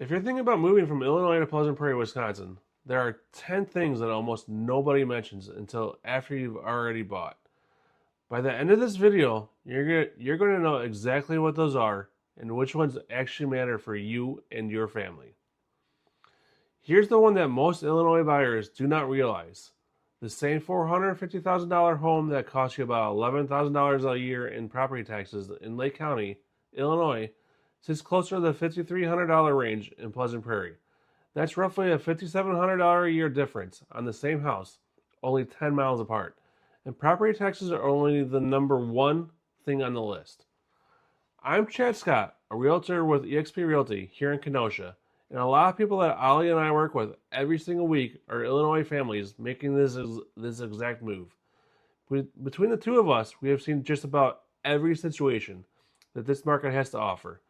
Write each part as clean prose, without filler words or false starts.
If you're thinking about moving from Illinois to Pleasant Prairie, Wisconsin, there are 10 things that almost nobody mentions until after you've already bought. By the end of this video, you're going to know exactly what those are and which ones actually matter for you and your family. Here's the one that most Illinois buyers do not realize. The same $450,000 home that costs you about $11,000 a year in property taxes in Lake County, Illinois, sits closer to the $5,300 range in Pleasant Prairie. That's roughly a $5,700 a year difference on the same house, only 10 miles apart. And property taxes are only the number one thing on the list. I'm Chad Scott, a realtor with eXp Realty here in Kenosha, and a lot of people that Ollie and I work with every single week are Illinois families making this exact move. Between the two of us, we have seen just about every situation that this market has to offer.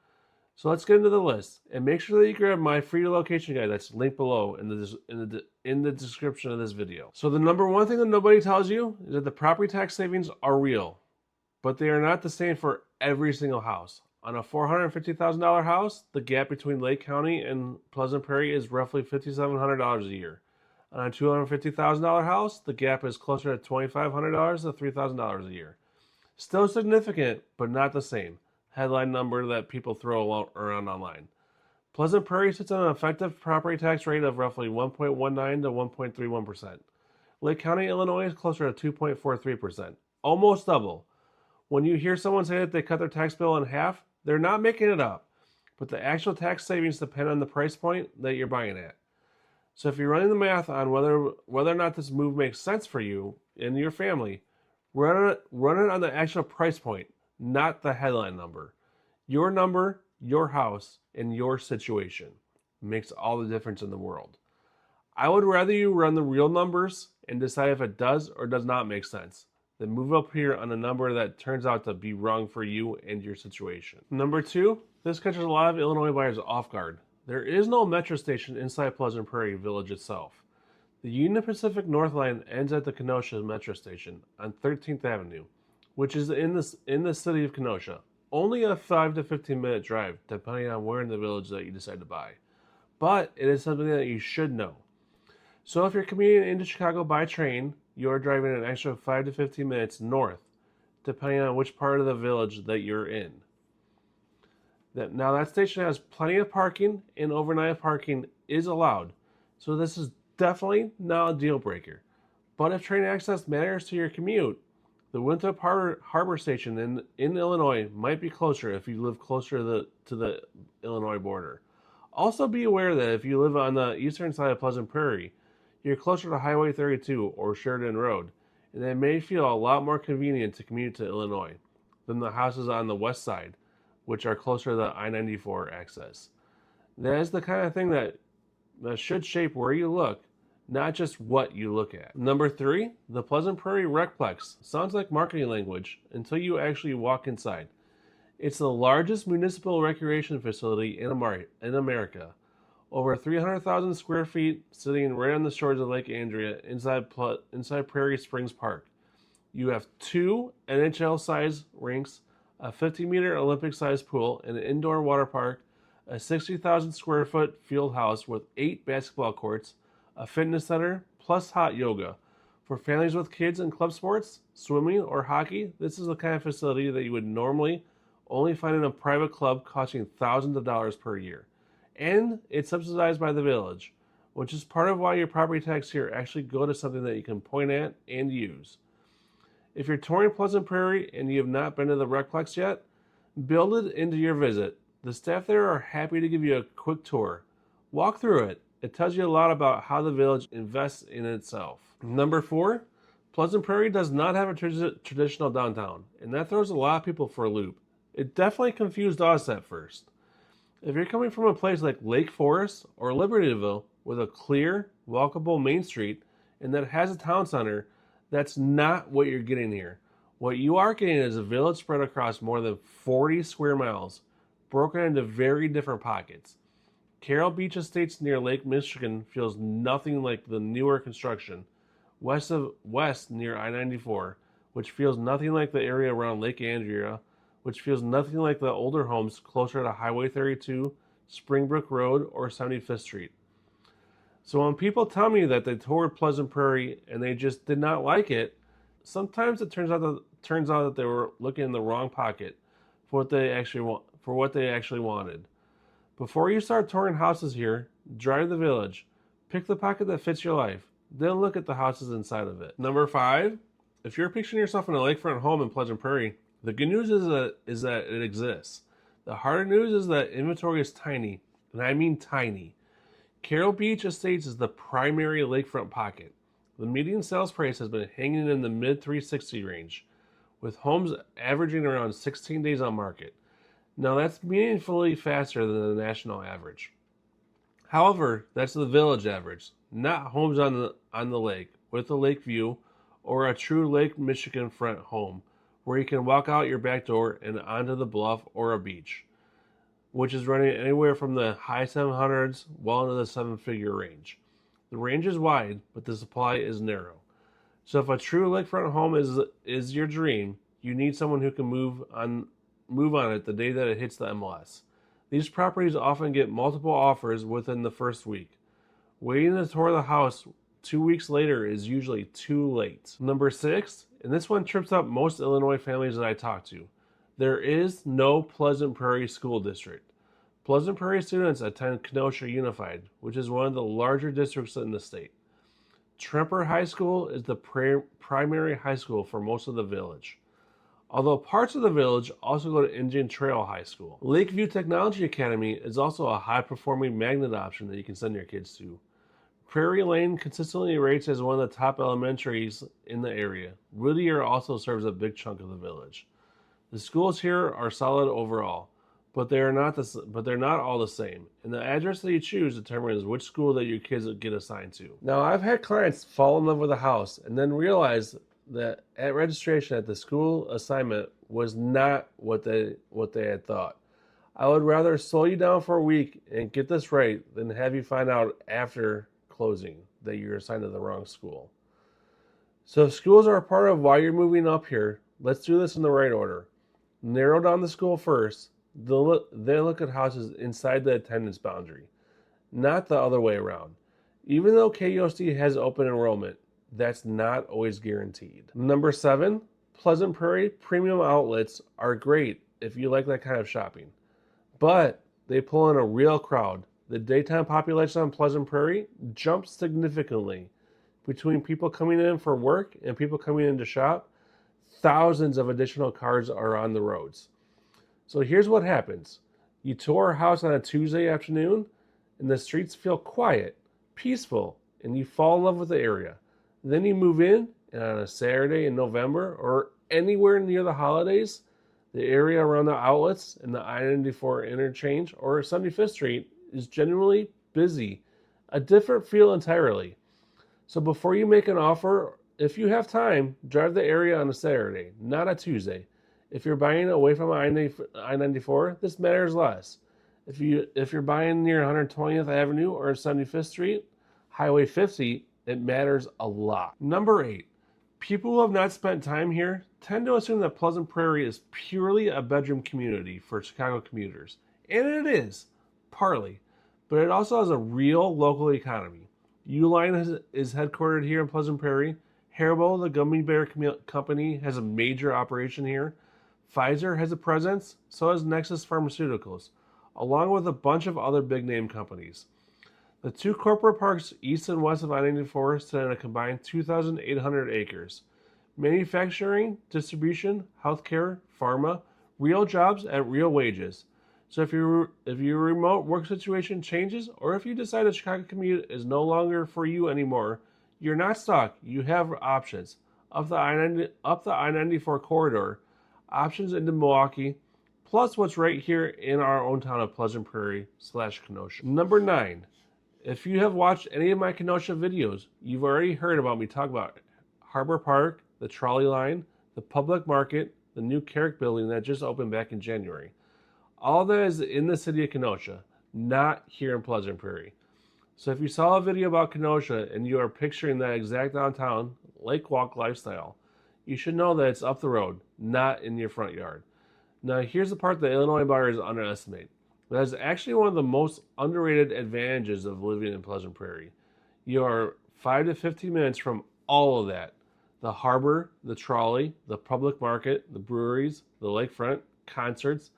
So let's get into the list, and make sure that you grab my free location guide that's linked below in the description of this video. So the number one thing that nobody tells you is that the property tax savings are real, but they are not the same for every single house. On a $450,000 house, the gap between Lake County and Pleasant Prairie is roughly $5,700 a year. On a $250,000 house, the gap is closer to $2,500 to $3,000 a year. Still significant, but not the same headline number that people throw around online. Pleasant Prairie sits on an effective property tax rate of roughly 1.19 to 1.31%. Lake County, Illinois is closer to 2.43%, almost double. When you hear someone say that they cut their tax bill in half, they're not making it up, but the actual tax savings depend on the price point that you're buying at. So if you're running the math on whether or not this move makes sense for you and your family, run it on the actual price point, not the headline number. Your number, your house, and your situation makes all the difference in the world. I would rather you run the real numbers and decide if it does or does not make sense than move up here on a number that turns out to be wrong for you and your situation. Number two, this catches a lot of Illinois buyers off guard. There is no Metra station inside Pleasant Prairie Village itself. The Union Pacific North Line ends at the Kenosha Metra station on 13th Avenue, which is in the city of Kenosha. Only a 5 to 15 minute drive, depending on where in the village that you decide to buy. But it is something that you should know. So if you're commuting into Chicago by train, you're driving an extra 5 to 15 minutes north, depending on which part of the village that you're in. Now that station has plenty of parking, and overnight parking is allowed. So this is definitely not a deal breaker. But if train access matters to your commute, the Winthrop Harbor Station in Illinois might be closer if you live closer to the Illinois border. Also be aware that if you live on the eastern side of Pleasant Prairie, you're closer to Highway 32 or Sheridan Road, and it may feel a lot more convenient to commute to Illinois than the houses on the west side, which are closer to the I-94 access. That is the kind of thing that should shape where you look, not just what you look at. Number three, the Pleasant Prairie RecPlex. Sounds like marketing language until you actually walk inside. It's the largest municipal recreation facility in America. Over 300,000 square feet, sitting right on the shores of Lake Andrea inside Prairie Springs Park. You have 2 NHL-sized rinks, a 50-meter Olympic-sized pool, an indoor water park, a 60,000 square foot field house with 8 basketball courts, a fitness center, plus hot yoga. For families with kids in club sports, swimming, or hockey, this is the kind of facility that you would normally only find in a private club costing thousands of dollars per year. And it's subsidized by the village, which is part of why your property tax here actually go to something that you can point at and use. If you're touring Pleasant Prairie and you have not been to the RecPlex yet, build it into your visit. The staff there are happy to give you a quick tour. Walk through it. It tells you a lot about how the village invests in itself. Number 4, Pleasant Prairie does not have a traditional downtown, and that throws a lot of people for a loop. It definitely confused us at first. If you're coming from a place like Lake Forest or Libertyville with a clear, walkable main street and that has a town center, that's not what you're getting here. What you are getting is a village spread across more than 40 square miles, broken into very different pockets. Carroll Beach Estates near Lake Michigan feels nothing like the newer construction west near I-94, which feels nothing like the area around Lake Andrea, which feels nothing like the older homes closer to Highway 32, Springbrook Road, or 75th Street. So when people tell me that they toured Pleasant Prairie and they just did not like it, sometimes it turns out that they were looking in the wrong pocket for what they actually wanted. Before you start touring houses here, drive the village, pick the pocket that fits your life, then look at the houses inside of it. Number 5, if you're picturing yourself in a lakefront home in Pleasant Prairie, the good news is that it exists. The hard news is that inventory is tiny, and I mean tiny. Carroll Beach Estates is the primary lakefront pocket. The median sales price has been hanging in the mid 360 range, with homes averaging around 16 days on market. Now that's meaningfully faster than the national average. However, that's the village average, not homes on the lake with a lake view or a true Lake Michigan front home where you can walk out your back door and onto the bluff or a beach, which is running anywhere from the high 700s well into the 7-figure range. The range is wide, but the supply is narrow. So if a true lakefront home is your dream, you need someone who can move on it the day that it hits the MLS. These properties often get multiple offers within the first week. Waiting to tour the house 2 weeks later is usually too late. Number 6, and this one trips up most Illinois families that I talk to. There is no Pleasant Prairie School District. Pleasant Prairie students attend Kenosha Unified, which is one of the larger districts in the state. Tremper High School is the primary high school for most of the village, although parts of the village also go to Indian Trail High School. Lakeview Technology Academy is also a high-performing magnet option that you can send your kids to. Prairie Lane consistently rates as one of the top elementaries in the area. Whittier also serves a big chunk of the village. The schools here are solid overall, but they're not all the same, and the address that you choose determines which school that your kids get assigned to. Now, I've had clients fall in love with a house and then realize that at registration that the school assignment was not what they had thought. I would rather slow you down for a week and get this right than have you find out after closing that you're assigned to the wrong school. So if schools are a part of why you're moving up here, let's do this in the right order. Narrow down the school first, then look at houses inside the attendance boundary, not the other way around. Even though KUSD has open enrollment, that's not always guaranteed. Number 7, Pleasant Prairie premium outlets are great if you like that kind of shopping, but they pull in a real crowd. The daytime population on Pleasant Prairie jumps significantly. Between people coming in for work and people coming in to shop, thousands of additional cars are on the roads. So here's what happens. You tour a house on a Tuesday afternoon, and the streets feel quiet, peaceful, and you fall in love with the area. Then you move in, and on a Saturday in November or anywhere near the holidays, the area around the outlets and the I-94 interchange or 75th Street is generally busy, a different feel entirely. So before you make an offer, if you have time, drive the area on a Saturday, not a Tuesday. If you're buying away from I-94, this matters less. If you're buying near 120th Avenue or 75th Street, Highway 50, it matters a lot. Number 8, people who have not spent time here tend to assume that Pleasant Prairie is purely a bedroom community for Chicago commuters. And it is, partly, but it also has a real local economy. Uline is headquartered here in Pleasant Prairie. Haribo, the gummy bear company, has a major operation here. Pfizer has a presence, so has Nexus Pharmaceuticals, along with a bunch of other big-name companies. The 2 corporate parks east and west of I-94 sit on a combined 2,800 acres. Manufacturing, distribution, healthcare, pharma, real jobs at real wages. So if your remote work situation changes, or if you decide a Chicago commute is no longer for you anymore, you're not stuck. You have options. Up the I-94 corridor, options into Milwaukee, plus what's right here in our own town of Pleasant Prairie / Kenosha. Number 9, if you have watched any of my Kenosha videos, you've already heard about me talk about HarborPark, the Trolley line, the public market, the new Carrick building that just opened back in January. All that is in the city of Kenosha, not here in Pleasant Prairie. So if you saw a video about Kenosha and you are picturing that exact downtown lake walk lifestyle, you should know that it's up the road, not in your front yard. Now here's the part that Illinois buyers underestimate. That is actually one of the most underrated advantages of living in Pleasant Prairie. You are 5 to 15 minutes from all of that. The harbor, the trolley, the public market, the breweries, the lakefront, concerts,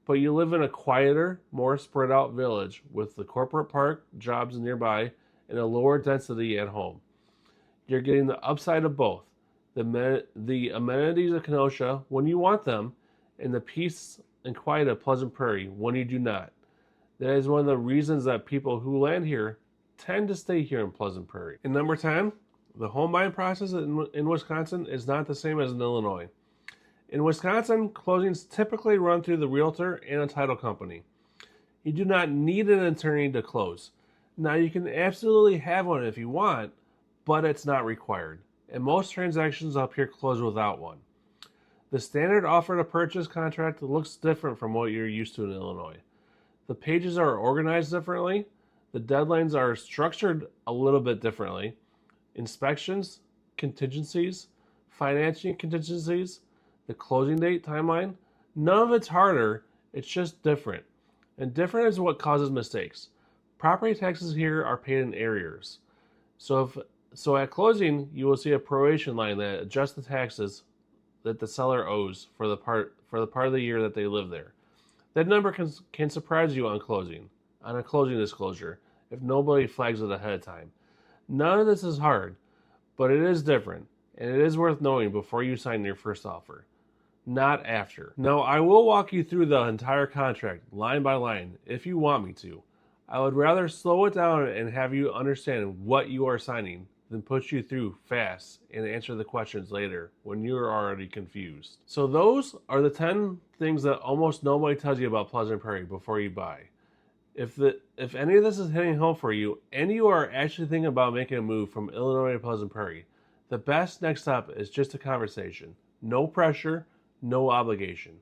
but you live in a quieter, more spread out village with the corporate park, jobs nearby, and a lower density at home. You're getting the upside of both. The amenities of Kenosha when you want them, and the peace and quiet of Pleasant Prairie when you do not. That is one of the reasons that people who land here tend to stay here in Pleasant Prairie. And number 10, the home buying process in Wisconsin is not the same as in Illinois. In Wisconsin, closings typically run through the realtor and a title company. You do not need an attorney to close. Now, you can absolutely have one if you want, but it's not required. And most transactions up here close without one. The standard offer to purchase contract looks different from what you're used to in Illinois. The pages are organized differently. The deadlines are structured a little bit differently. Inspections, contingencies, financing contingencies, the closing date timeline, none of it's harder, it's just different. And different is what causes mistakes. Property taxes here are paid in arrears. So at closing, you will see a proration line that adjusts the taxes that the seller owes for the part of the year that they live there. That number can surprise you on a closing disclosure, if nobody flags it ahead of time. None of this is hard, but it is different, and it is worth knowing before you sign your first offer, not after. Now, I will walk you through the entire contract, line by line, if you want me to. I would rather slow it down and have you understand what you are signing than put you through fast and answer the questions later when you're already confused. So those are the 10 things that almost nobody tells you about Pleasant Prairie before you buy. If any of this is hitting home for you and you are actually thinking about making a move from Illinois to Pleasant Prairie, the best next step is just a conversation. No pressure, no obligation.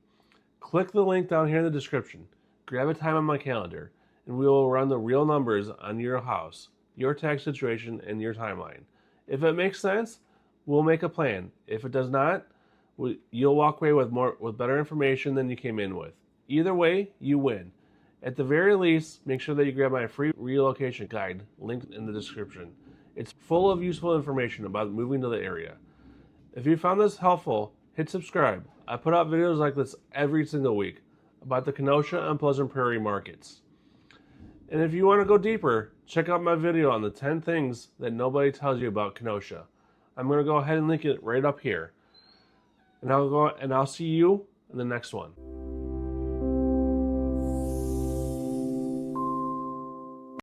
Click the link down here in the description, grab a time on my calendar, and we will run the real numbers on your house, your tax situation, and your timeline. If it makes sense, we'll make a plan. If it does not, you'll walk away with better information than you came in with. Either way, you win. At the very least, make sure that you grab my free relocation guide linked in the description. It's full of useful information about moving to the area. If you found this helpful, hit subscribe. I put out videos like this every single week about the Kenosha and Pleasant Prairie markets. And if you want to go deeper, check out my video on the 10 things that nobody tells you about Kenosha. I'm going to go ahead and link it right up here. And I'll see you in the next one.